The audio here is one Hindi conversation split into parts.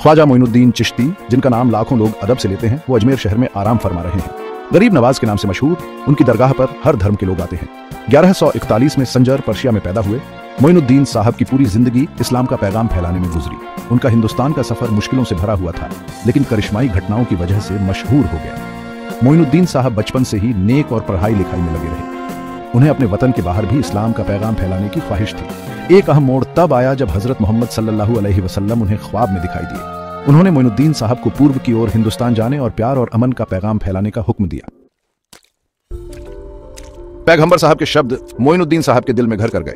ख्वाजा मोइनुद्दीन चिश्ती, जिनका नाम लाखों लोग अदब से लेते हैं, वो अजमेर शहर में आराम फरमा रहे हैं। गरीब नवाज के नाम से मशहूर उनकी दरगाह पर हर धर्म के लोग आते हैं। 1141 में संजर पर्शिया में पैदा हुए मोइनुद्दीन साहब की पूरी जिंदगी इस्लाम का पैगाम फैलाने में गुजरी। उनका हिंदुस्तान का सफर मुश्किलों से भरा हुआ था, लेकिन करिश्माई घटनाओं की वजह से मशहूर हो गया। मोइनुद्दीन साहब बचपन से ही नेक और पढ़ाई लिखाई में लगे रहे। उन्हें अपने वतन के बाहर भी इस्लाम का पैगाम फैलाने की ख्वाहिश थी। एक अहम मोड़ तब आया जब हजरत मोहम्मद सल्लल्लाहु अलैहि वसल्लम उन्हें ख्वाब में दिखाई दिए। उन्होंने मोइनुद्दीन साहब को पूर्व की ओर हिंदुस्तान जाने और प्यार और अमन का पैगाम फैलाने का हुक्म दिया। पैगंबर साहब के शब्द मोइनुद्दीन साहब के दिल में घर कर गए।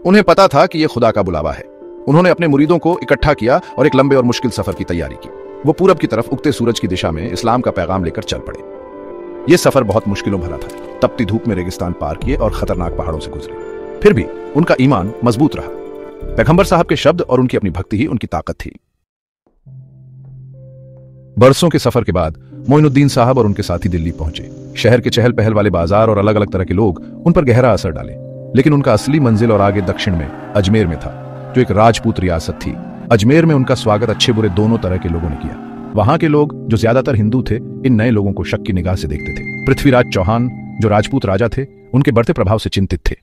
उन्हें पता था कि यह खुदा का बुलावा है। उन्होंने अपने मुरीदों को इकट्ठा किया और एक लंबे और मुश्किल सफर की तैयारी की। वो पूरब की तरफ उगते सूरज की दिशा में इस्लाम का पैगाम लेकर चल पड़े। यह सफर बहुत मुश्किलों भरा था। तपती धूप में रेगिस्तान पार किए और खतरनाक पहाड़ों से गुजरे। फिर भी उनका ईमान मजबूत रहा। पैगंबर साहब के शब्द और उनकी अपनी भक्ति ही उनकी ताकत थी। बरसों के सफर के बाद मोइनुद्दीन साहब और उनके साथी दिल्ली पहुंचे। शहर के चहल पहल वाले बाजार और अलग अलग तरह के लोग उन पर गहरा असर डाले, लेकिन उनका असली मंजिल और आगे दक्षिण में अजमेर में था, जो एक राजपूत रियासत थी। अजमेर में उनका स्वागत अच्छे बुरे दोनों तरह के लोगों ने किया। वहां के लोग, जो ज्यादातर हिंदू थे, इन नए लोगों को शक की निगाह से देखते थे। पृथ्वीराज चौहान, जो राजपूत राजा थे, उनके बढ़ते प्रभाव से चिंतित थे।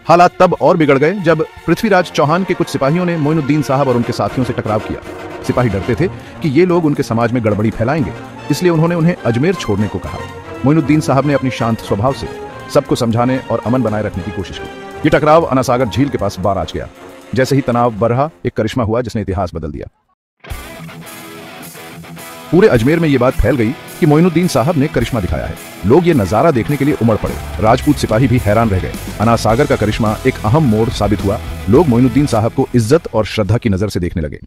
हालात तब और बिगड़ गए जब पृथ्वीराज चौहान के कुछ सिपाहियों ने मोइनुद्दीन साहब और उनके साथियों से टकराव किया। सिपाही डरते थे कि ये लोग उनके समाज में गड़बड़ी फैलाएंगे, इसलिए उन्होंने उन्हें अजमेर छोड़ने को कहा। मोइनुद्दीन साहब ने अपनी शांत स्वभाव से सबको समझाने और अमन बनाए रखने की कोशिश की। ये टकराव अनासागर झील के पास बाराज गया। जैसे ही तनाव बढ़ा, एक करिश्मा हुआ जिसने इतिहास बदल दिया। पूरे अजमेर में यह बात फैल गई कि मोइनुद्दीन साहब ने करिश्मा दिखाया है। लोग ये नजारा देखने के लिए उमड़ पड़े। राजपूत सिपाही भी हैरान रह गए। अनासागर का करिश्मा एक अहम मोड़ साबित हुआ। लोग मोइनुद्दीन साहब को इज्जत और श्रद्धा की नजर से देखने लगे।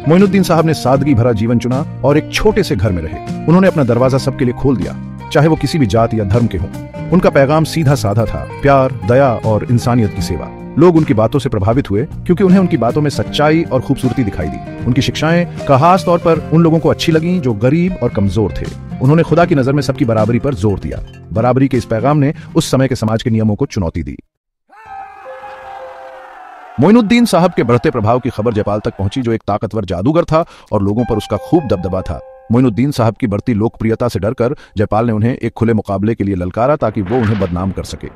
मोइनुद्दीन साहब ने सादगी भरा जीवन चुना और एक छोटे से घर में रहे। उन्होंने अपना दरवाजा सबके लिए खोल दिया, चाहे वो किसी भी जात या धर्म के हों। उनका पैगाम सीधा साधा था, प्यार, दया और इंसानियत की सेवा। लोग उनकी बातों से प्रभावित हुए क्योंकि उन्हें उनकी बातों में सच्चाई और खूबसूरती दिखाई दी। उनकी शिक्षाएं खास तौर पर उन लोगों को अच्छी लगीं जो गरीब और कमजोर थे। उन्होंने खुदा की नजर में सबकी बराबरी पर जोर दिया। बराबरी के इस पैगाम ने उस समय के समाज के नियमों को चुनौती दी। मोइनुद्दीन साहब के बढ़ते प्रभाव की खबर जयपाल तक पहुंची, जो एक ताकतवर जादूगर था और लोगों पर उसका खूब दबदबा था। मोइनुद्दीन साहब की बढ़ती लोकप्रियता से डरकर जयपाल ने उन्हें एक खुले मुकाबले के लिए ललकारा, ताकि वो उन्हें बदनाम कर सके।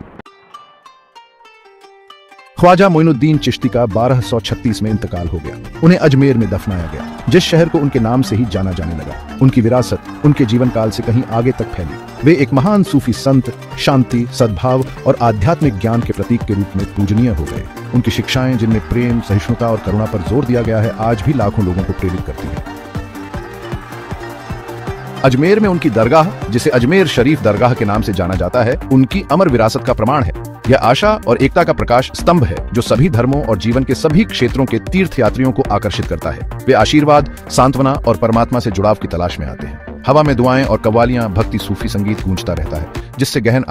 ख्वाजा मोइनुद्दीन चिश्ती का 1236 में इंतकाल हो गया। उन्हें अजमेर में दफनाया गया, जिस शहर को उनके नाम से ही जाना जाने लगा। उनकी विरासत उनके जीवन काल से कहीं आगे तक फैली। वे एक महान सूफी संत, शांति, सद्भाव और आध्यात्मिक ज्ञान के प्रतीक के रूप में पूजनीय हो गए। उनकी शिक्षाएं, जिनमें प्रेम, सहिष्णुता और करुणा पर जोर दिया गया है, आज भी लाखों लोगों को प्रेरित करती है। अजमेर में उनकी दरगाह, जिसे अजमेर शरीफ दरगाह के नाम से जाना जाता है, उनकी अमर विरासत का प्रमाण है। यह आशा और एकता का प्रकाश स्तंभ है, जो सभी धर्मों और जीवन के सभी क्षेत्रों के तीर्थयात्रियों को आकर्षित करता है। वे आशीर्वाद, सांत्वना और परमात्मा से जुड़ाव की तलाश में आते हैं। हवा में दुआएं और कव्वालियां, भक्ति, सूफी संगीत गूंजता रहता है, जिससे गहन